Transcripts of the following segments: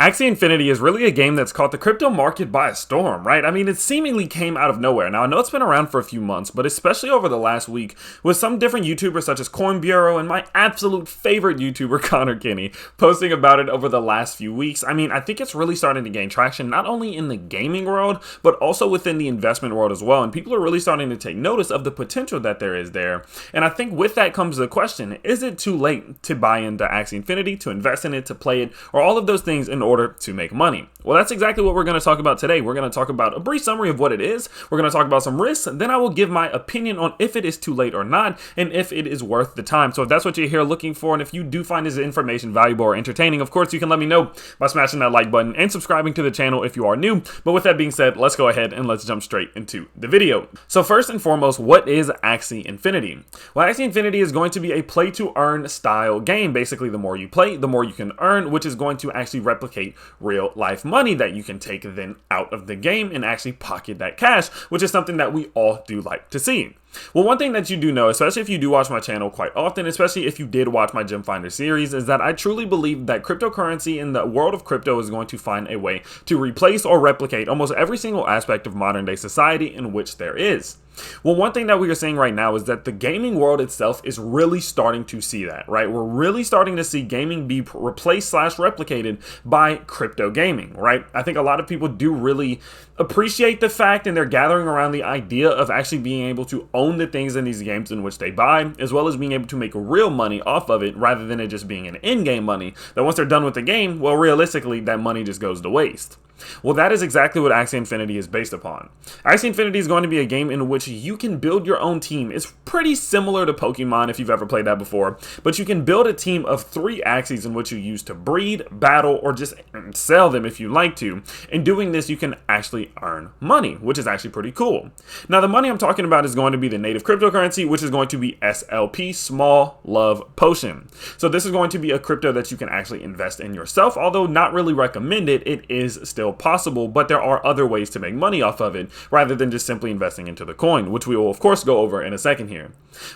Axie Infinity is really a game that's caught the crypto market by a storm, right? I mean, it seemingly came out of nowhere. Now, I know it's been around for a few months, but especially over the last week, with some different YouTubers such as Coin Bureau and my absolute favorite YouTuber, Connor Kinney, posting about it over the last few weeks. I mean, I think it's really starting to gain traction, not only in the gaming world, but also within the investment world as well. And people are really starting to take notice of the potential that there is there. And I think with that comes the question, is it too late to buy into Axie Infinity, to invest in it, to play it, or all of those things in order to make money? Well, that's exactly what we're going to talk about today. We're going to talk about a brief summary of what it is. We're going to talk about some risks. Then I will give my opinion on if it is too late or not, and if it is worth the time. So if that's what you're here looking for, and if you do find this information valuable or entertaining, of course, you can let me know by smashing that like button and subscribing to the channel if you are new. But with that being said, let's go ahead and let's jump straight into the video. So first and foremost, what is Axie Infinity? Well, Axie Infinity is going to be a play to earn style game. Basically, the more you play, the more you can earn, which is going to actually replicate real life money that you can take then out of the game and actually pocket that cash, which is something that we all do like to see. Well, one thing that you do know, especially if you do watch my channel quite often, especially if you did watch my Gem Finder series, is that I truly believe that cryptocurrency in the world of crypto is going to find a way to replace or replicate almost every single aspect of modern day society in which there is. Well, one thing that we are seeing right now is that the gaming world itself is really starting to see that, right? We're really starting to see gaming be replaced / replicated by crypto gaming, right? I think a lot of people do really appreciate the fact, and they're gathering around the idea of actually being able to own the things in these games in which they buy, as well as being able to make real money off of it rather than it just being an in-game money that once they're done with the game, well, realistically, that money just goes to waste. Well, that is exactly what Axie Infinity is based upon. Axie Infinity is going to be a game in which you can build your own team. It's pretty similar to Pokemon if you've ever played that before, but you can build a team of 3 Axies in which you use to breed, battle, or just sell them if you like to. In doing this, you can actually earn money, which is actually pretty cool. Now, the money I'm talking about is going to be the native cryptocurrency, which is going to be SLP, Small Love Potion. So this is going to be a crypto that you can actually invest in yourself, although not really recommended. It is still possible, but there are other ways to make money off of it rather than just simply investing into the coin, which we will of course go over in a second here.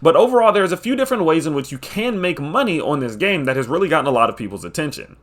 But overall, there's a few different ways in which you can make money on this game that has really gotten a lot of people's attention.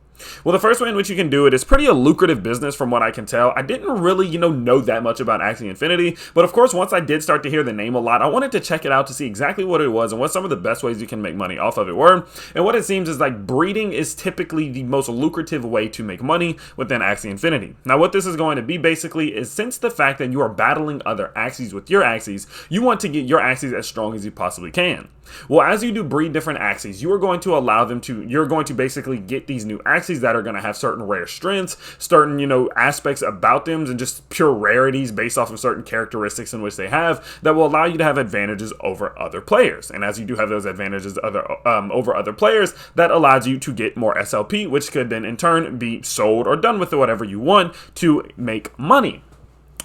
Well, the first way in which you can do it is pretty a lucrative business from what I can tell. I didn't really, know that much about Axie Infinity, but of course, once I did start to hear the name a lot, I wanted to check it out to see exactly what it was and what some of the best ways you can make money off of it were. And what it seems is like breeding is typically the most lucrative way to make money within Axie Infinity. Now, what this is going to be basically is, since the fact that you are battling other Axies with your Axies, you want to get your Axies as strong as you possibly can. Well, as you do breed different Axies, you're going to basically get these new Axies that are going to have certain rare strengths, certain, aspects about them, and just pure rarities based off of certain characteristics in which they have that will allow you to have advantages over other players. And as you do have those advantages over other players, that allows you to get more SLP, which could then in turn be sold or done with whatever you want to make money.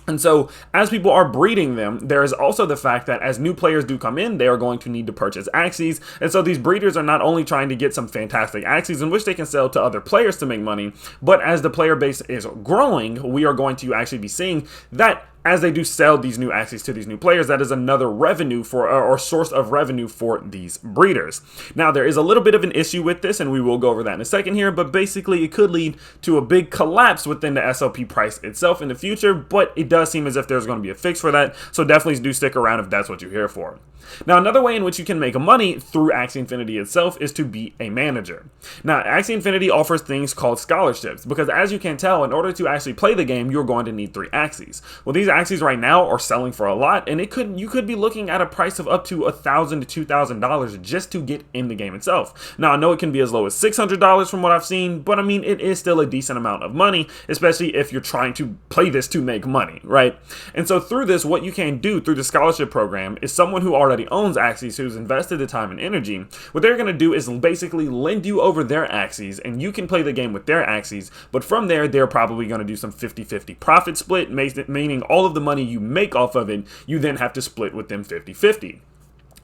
And so, as people are breeding them, there is also the fact that as new players do come in, they are going to need to purchase Axies. And so these breeders are not only trying to get some fantastic Axies in which they can sell to other players to make money, but as the player base is growing, we are going to actually be seeing that as they do sell these new Axies to these new players, that is another revenue or source of revenue for these breeders. Now, there is a little bit of an issue with this, and we will go over that in a second here, but basically it could lead to a big collapse within the SLP price itself in the future, but it does seem as if there's going to be a fix for that, so definitely do stick around if that's what you're here for. Now, another way in which you can make money through Axie Infinity itself is to be a manager. Now, Axie Infinity offers things called scholarships, because as you can tell, in order to actually play the game, you're going to need 3 Axies. Well, these Axies right now are selling for a lot, and you could be looking at a price of up to $1,000 to $2,000 just to get in the game itself. Now, I know it can be as low as $600 from what I've seen, but I mean, it is still a decent amount of money, especially if you're trying to play this to make money, right? And so through this, what you can do through the scholarship program is someone who already owns Axies, who's invested the time and energy, what they're going to do is basically lend you over their Axies, and you can play the game with their Axies, but from there, they're probably going to do some 50-50 profit split, meaning all of the money you make off of it, you then have to split with them 50-50.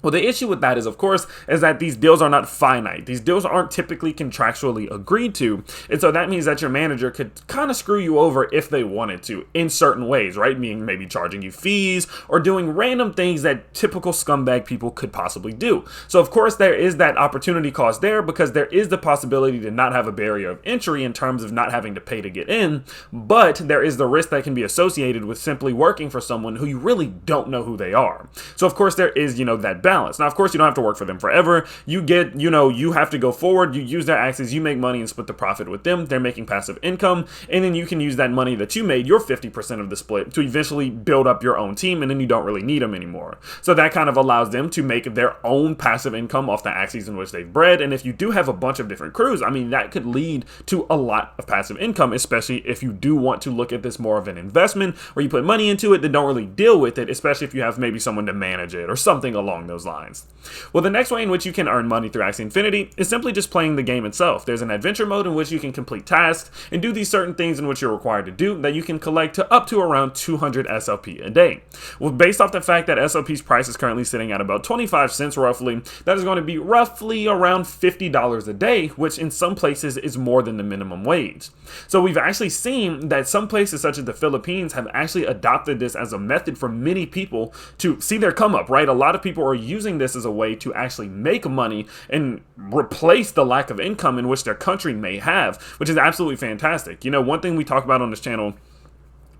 Well, the issue with that is, of course, is that these deals are not finite. These deals aren't typically contractually agreed to. And so that means that your manager could kind of screw you over if they wanted to in certain ways, right? Meaning maybe charging you fees or doing random things that typical scumbag people could possibly do. So, of course, there is that opportunity cost there because there is the possibility to not have a barrier of entry in terms of not having to pay to get in. But there is the risk that can be associated with simply working for someone who you really don't know who they are. So, of course, there is, that balance. Now, of course, you don't have to work for them forever. You get, you have to go forward. You use their Axies, you make money and split the profit with them. They're making passive income. And then you can use that money that you made, your 50% of the split, to eventually build up your own team. And then you don't really need them anymore. So that kind of allows them to make their own passive income off the Axies in which they've bred. And if you do have a bunch of different crews, I mean, that could lead to a lot of passive income, especially if you do want to look at this more of an investment where you put money into it, then don't really deal with it, especially if you have maybe someone to manage it or something along those lines. Well, the next way in which you can earn money through Axie Infinity is simply just playing the game itself. There's an adventure mode in which you can complete tasks and do these certain things in which you're required to do that you can collect to up to around 200 SLP a day. Well, based off the fact that SLP's price is currently sitting at about 25 cents roughly, that is going to be roughly around $50 a day, which in some places is more than the minimum wage. So we've actually seen that some places such as the Philippines have actually adopted this as a method for many people to see their come up, right? A lot of people are using this as a way to actually make money and replace the lack of income in which their country may have, which is absolutely fantastic. One thing we talk about on this channel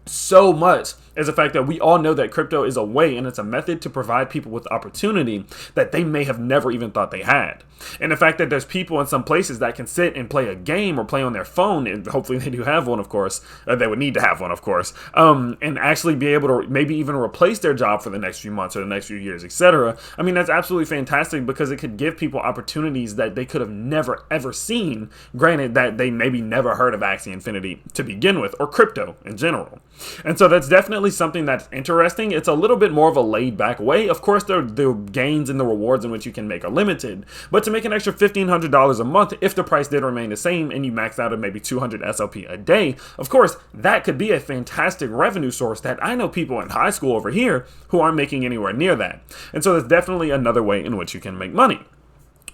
so much is the fact that we all know that crypto is a way and it's a method to provide people with opportunity that they may have never even thought they had. And the fact that there's people in some places that can sit and play a game or play on their phone, and hopefully they do have one, of course, they would need to have one, of course, and actually be able to maybe even replace their job for the next few months or the next few years, etc. I mean, that's absolutely fantastic because it could give people opportunities that they could have never ever seen, granted that they maybe never heard of Axie Infinity to begin with, or crypto in general. And so that's definitely something that's interesting. It's a little bit more of a laid back way. Of course, the gains and the rewards in which you can make are limited, but to make an extra $1,500 a month, if the price did remain the same and you max out at maybe 200 SLP a day, of course, that could be a fantastic revenue source that I know people in high school over here who aren't making anywhere near that. And so that's definitely another way in which you can make money.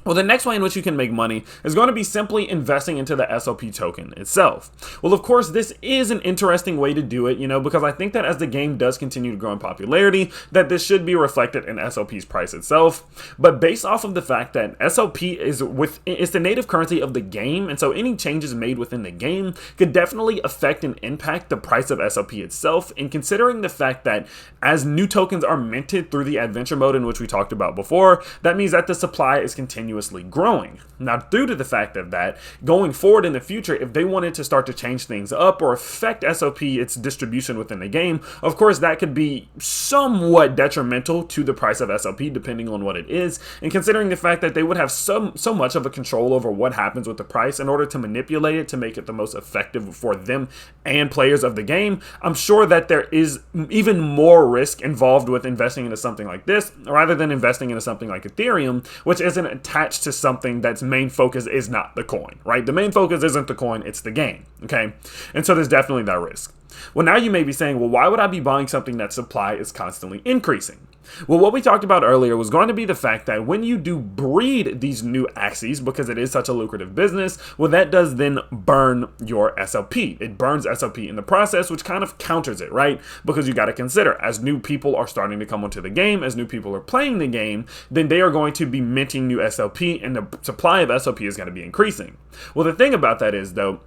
Well, the next way in which you can make money is going to be simply investing into the SLP token itself. Well, of course, this is an interesting way to do it, because I think that as the game does continue to grow in popularity, that this should be reflected in SLP's price itself. But based off of the fact that SLP is the native currency of the game, and so any changes made within the game could definitely affect and impact the price of SLP itself. And considering the fact that as new tokens are minted through the adventure mode in which we talked about before, that means that the supply is continuously growing. Now, due to the fact of that, going forward in the future, if they wanted to start to change things up or affect SLP, its distribution within the game, of course, that could be somewhat detrimental to the price of SLP, depending on what it is. And considering the fact that they would have so much of a control over what happens with the price in order to manipulate it to make it the most effective for them and players of the game, I'm sure that there is even more risk involved with investing into something like this, rather than investing into something like Ethereum, which isn't attached to something that's main focus is not the coin, right? The main focus isn't the coin, it's the game, okay? And so there's definitely that risk. Well, now you may be saying, well, why would I be buying something that supply is constantly increasing? Well, what we talked about earlier was going to be the fact that when you do breed these new Axies, because it is such a lucrative business, well, that does then burn your SLP. It burns SLP in the process, which kind of counters it, right? Because you got to consider, as new people are starting to come onto the game, as new people are playing the game, then they are going to be minting new SLP, and the supply of SLP is going to be increasing. Well, the thing about that is, though,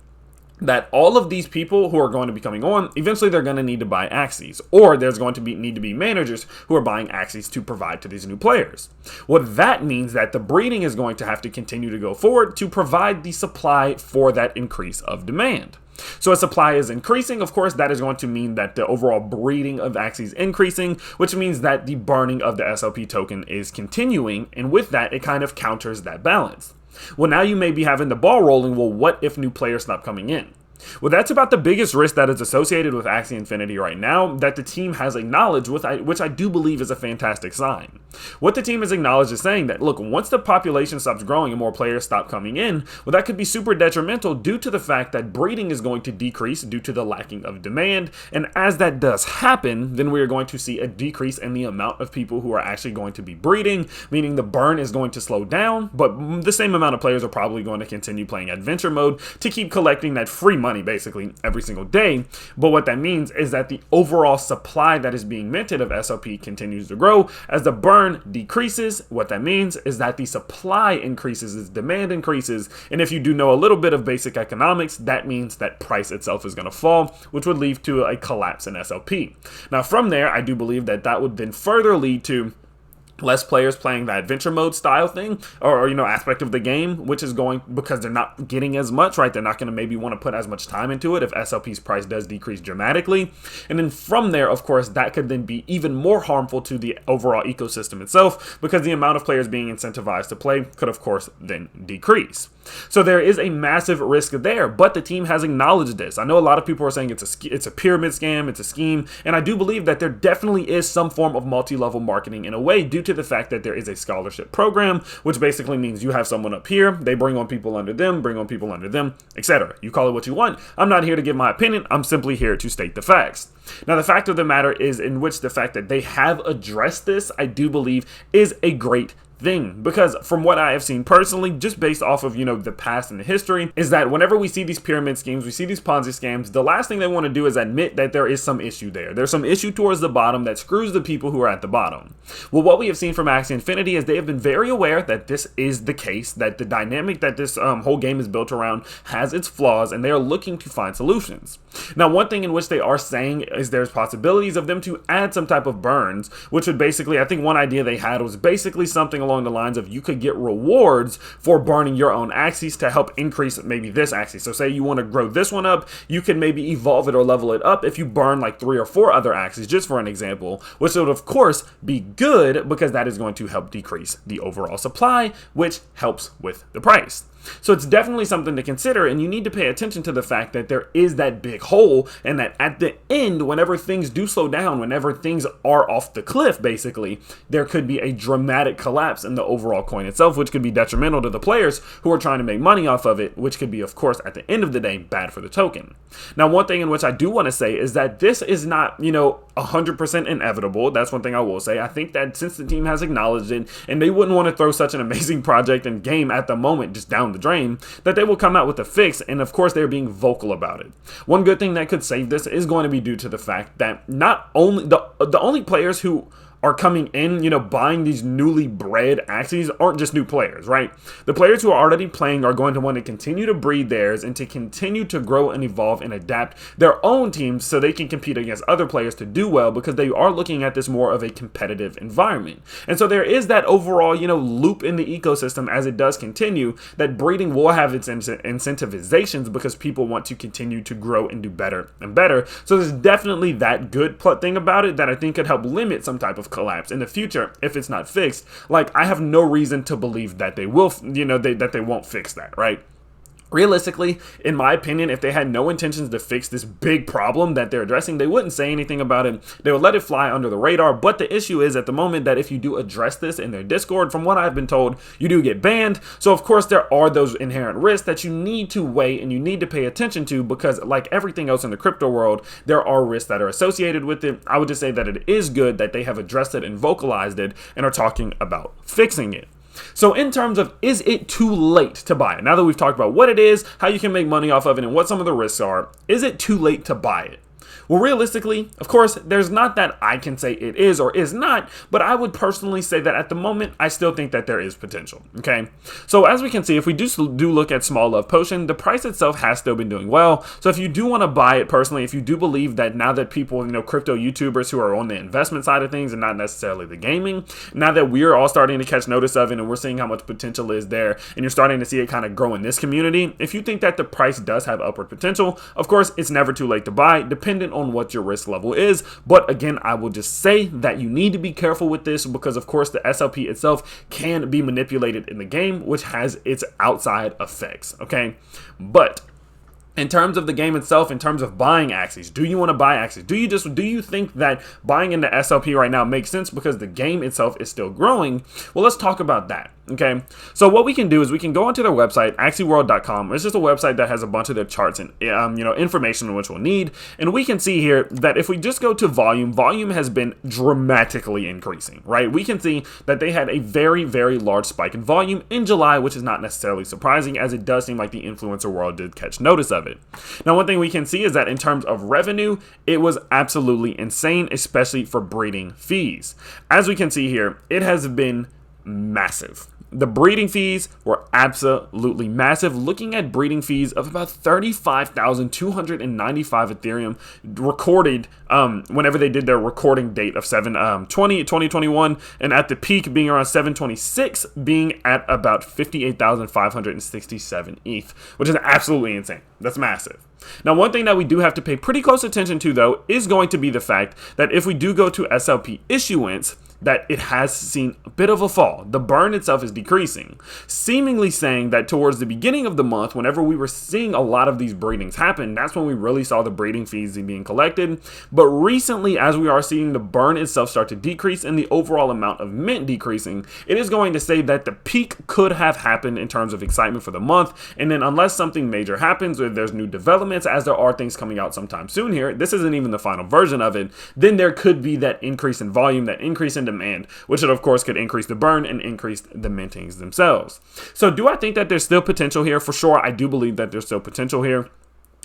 that all of these people who are going to be coming on, eventually they're going to need to buy Axies, or there's going to need to be managers who are buying Axies to provide to these new players. What that means that the breeding is going to have to continue to go forward to provide the supply for that increase of demand. So as supply is increasing, of course, that is going to mean that the overall breeding of Axies is increasing, which means that the burning of the SLP token is continuing, and with that, it kind of counters that balance. Well, now you may be having the ball rolling, well, what if new players stop coming in? Well, that's about the biggest risk that is associated with Axie Infinity right now that the team has acknowledged, which I do believe is a fantastic sign. What the team has acknowledged is saying that, look, once the population stops growing and more players stop coming in, well, that could be super detrimental due to the fact that breeding is going to decrease due to the lacking of demand. And as that does happen, then we are going to see a decrease in the amount of people who are actually going to be breeding, meaning the burn is going to slow down, but the same amount of players are probably going to continue playing adventure mode to keep collecting that free money basically every single day. But what that means is that the overall supply that is being minted of SLP continues to grow as the burn decreases. What that means is that the supply increases as demand increases, and if you do know a little bit of basic economics, that means that price itself is going to fall, which would lead to a collapse in SLP. Now from there, I do believe that that would then further lead to less players playing the adventure mode style thing or aspect of the game, which is going because they're not getting as much, right? They're not going to maybe want to put as much time into it if SLP's price does decrease dramatically. And then from there, of course, that could then be even more harmful to the overall ecosystem itself because the amount of players being incentivized to play could, of course, then decrease. So there is a massive risk there, but the team has acknowledged this. I know a lot of people are saying it's a pyramid scam, it's a scheme, and I do believe that there definitely is some form of multi-level marketing in a way due to the fact that there is a scholarship program, which basically means you have someone up here, they bring on people under them, etc. You call it what you want. I'm not here to give my opinion, I'm simply here to state the facts. Now, the fact of the matter is in which the fact that they have addressed this, I do believe, is a great thing, because from what I have seen personally, just based off of the past and the history, is that whenever we see these pyramid schemes, we see these Ponzi scams, the last thing they want to do is admit that there is some issue there. There's some issue towards the bottom that screws the people who are at the bottom. Well, what we have seen from Axie Infinity is they have been very aware that this is the case, that the dynamic that this whole game is built around has its flaws, and they are looking to find solutions. Now, one thing in which they are saying is there's possibilities of them to add some type of burns, which would basically, I think one idea they had was basically something along the lines of you could get rewards for burning your own Axies to help increase maybe this Axie. So say you want to grow this one up, you can maybe evolve it or level it up if you burn like 3 or 4 other Axies, just for an example, which would of course be good because that is going to help decrease the overall supply, which helps with the price. So it's definitely something to consider, and you need to pay attention to the fact that there is that big hole, and that at the end, whenever things do slow down, whenever things are off the cliff, basically, there could be a dramatic collapse in the overall coin itself, which could be detrimental to the players who are trying to make money off of it, which could be, of course, at the end of the day, bad for the token. Now, one thing in which I do want to say is that this is not, 100% inevitable. That's one thing I will say. I think that since the team has acknowledged it, and they wouldn't want to throw such an amazing project and game at the moment just down the drain, that they will come out with a fix, and of course they're being vocal about it. One good thing that could save this is going to be due to the fact that not only the only players who are coming in, buying these newly bred Axies aren't just new players, right? The players who are already playing are going to want to continue to breed theirs and to continue to grow and evolve and adapt their own teams so they can compete against other players to do well, because they are looking at this more of a competitive environment. And so there is that overall, loop in the ecosystem as it does continue, that breeding will have its incentivizations because people want to continue to grow and do better and better. So there's definitely that good thing about it that I think could help limit some type of collapse in the future if it's not fixed. Like, I have no reason to believe that they will, that they won't fix that, right? Realistically, in my opinion, if they had no intentions to fix this big problem that they're addressing, they wouldn't say anything about it. They would let it fly under the radar. But the issue is at the moment that if you do address this in their Discord, from what I've been told, you do get banned. So of course there are those inherent risks that you need to weigh and you need to pay attention to, because like everything else in the crypto world, there are risks that are associated with it. I would just say that it is good that they have addressed it and vocalized it and are talking about fixing it. So in terms of, is it too late to buy it? Now that we've talked about what it is, how you can make money off of it, and what some of the risks are, is it too late to buy it? Well, realistically, of course, there's not that I can say it is or is not, but I would personally say that at the moment, I still think that there is potential, okay? So as we can see, if we do look at Small Love Potion, the price itself has still been doing well. So if you do want to buy it personally, if you do believe that now that people, crypto YouTubers who are on the investment side of things and not necessarily the gaming, now that we're all starting to catch notice of it and we're seeing how much potential is there and you're starting to see it kind of grow in this community, if you think that the price does have upward potential, of course, it's never too late to buy, dependent on what your risk level is. But again, I will just say that you need to be careful with this because of course the SLP itself can be manipulated in the game, which has its outside effects, okay? But in terms of the game itself, in terms of buying Axies, do you want to buy Axies? Do you think that buying into SLP right now makes sense because the game itself is still growing? Well, let's talk about that. Okay, so what we can do is we can go onto their website, axieworld.com. It's just a website that has a bunch of their charts and information which we'll need, and we can see here that if we just go to volume has been dramatically increasing, right? We can see that they had a very, very large spike in volume in July, which is not necessarily surprising, as it does seem like the influencer world did catch notice of it. Now, one thing we can see is that in terms of revenue, it was absolutely insane, especially for breeding fees. As we can see here, it has been massive. The breeding fees were absolutely massive, looking at breeding fees of about 35,295 Ethereum recorded whenever they did their recording date of 7/20/2021, and at the peak being around 7/26, being at about 58,567 ETH, which is absolutely insane. That's massive. Now, one thing that we do have to pay pretty close attention to, though, is going to be the fact that if we do go to SLP issuance, that it has seen a bit of a fall. The burn itself is decreasing, seemingly saying that towards the beginning of the month, whenever we were seeing a lot of these breedings happen, that's when we really saw the breeding fees being collected. But recently, as we are seeing the burn itself start to decrease and the overall amount of mint decreasing, it is going to say that the peak could have happened in terms of excitement for the month. And then unless something major happens or there's new developments, as there are things coming out sometime soon here, this isn't even the final version of it, then there could be that increase in volume, that increase in demand, which of course could increase the burn and increase the mintings themselves. So do I think that there's still potential here? For sure, I do believe that there's still potential here.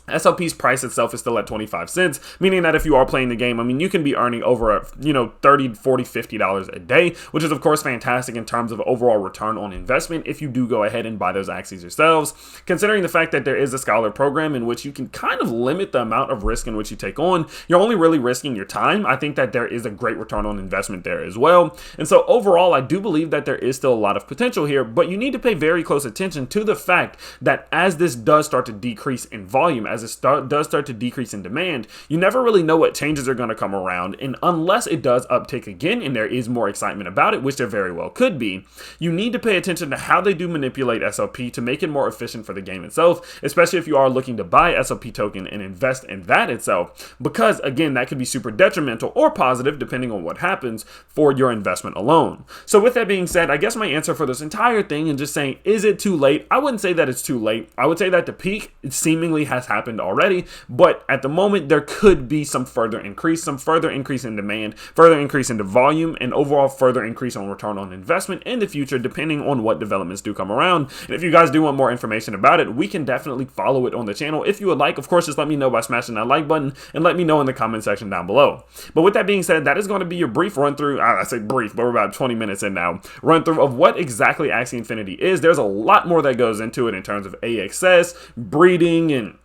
SLP's price itself is still at 25 cents, meaning that if you are playing the game, I mean, you can be earning over, $30, $40, $50 a day, which is of course fantastic in terms of overall return on investment if you do go ahead and buy those Axies yourselves, considering the fact that there is a scholar program in which you can kind of limit the amount of risk in which you take on. You're only really risking your time. I think that there is a great return on investment there as well. And so overall, I do believe that there is still a lot of potential here, but you need to pay very close attention to the fact that as this does start to decrease in volume, as it does start to decrease in demand, you never really know what changes are going to come around. And unless it does uptick again and there is more excitement about it, which there very well could be, you need to pay attention to how they do manipulate SLP to make it more efficient for the game itself, especially if you are looking to buy SLP token and invest in that itself, because again, that could be super detrimental or positive depending on what happens for your investment alone. So with that being said, I guess my answer for this entire thing and just saying, is it too late? I wouldn't say that it's too late. I would say that the peak seemingly has happened already, but at the moment there could be some further increase in demand, further increase in the volume, and overall further increase on return on investment in the future, depending on what developments do come around. And if you guys do want more information about it, we can definitely follow it on the channel. If you would like, of course, just let me know by smashing that like button and let me know in the comment section down below. But with that being said, that is going to be your brief run through. I say brief, but we're about 20 minutes in now. Run through of what exactly Axie Infinity is. There's a lot more that goes into it in terms of AXS, breeding, and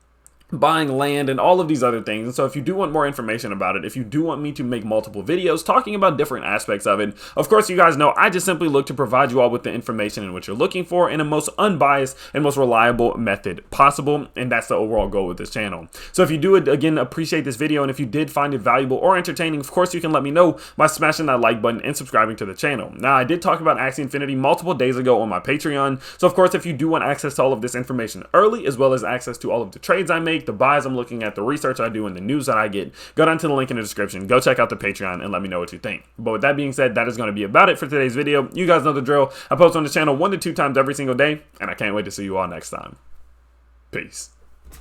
buying land and all of these other things. And so if you do want more information about it, if you do want me to make multiple videos talking about different aspects of it, of course, you guys know I just simply look to provide you all with the information in which you're looking for in the most unbiased and most reliable method possible. And that's the overall goal with this channel. So if you do, again, appreciate this video, and if you did find it valuable or entertaining, of course, you can let me know by smashing that like button and subscribing to the channel. Now, I did talk about Axie Infinity multiple days ago on my Patreon. So of course, if you do want access to all of this information early, as well as access to all of the trades I make, the buys I'm looking at, the research I do, and the news that I get, go down to the link in the description. Go check out the Patreon and let me know what you think. But with that being said, that is going to be about it for today's video. You guys know the drill. I post on the channel 1 to 2 times every single day, and I can't wait to see you all next time. Peace.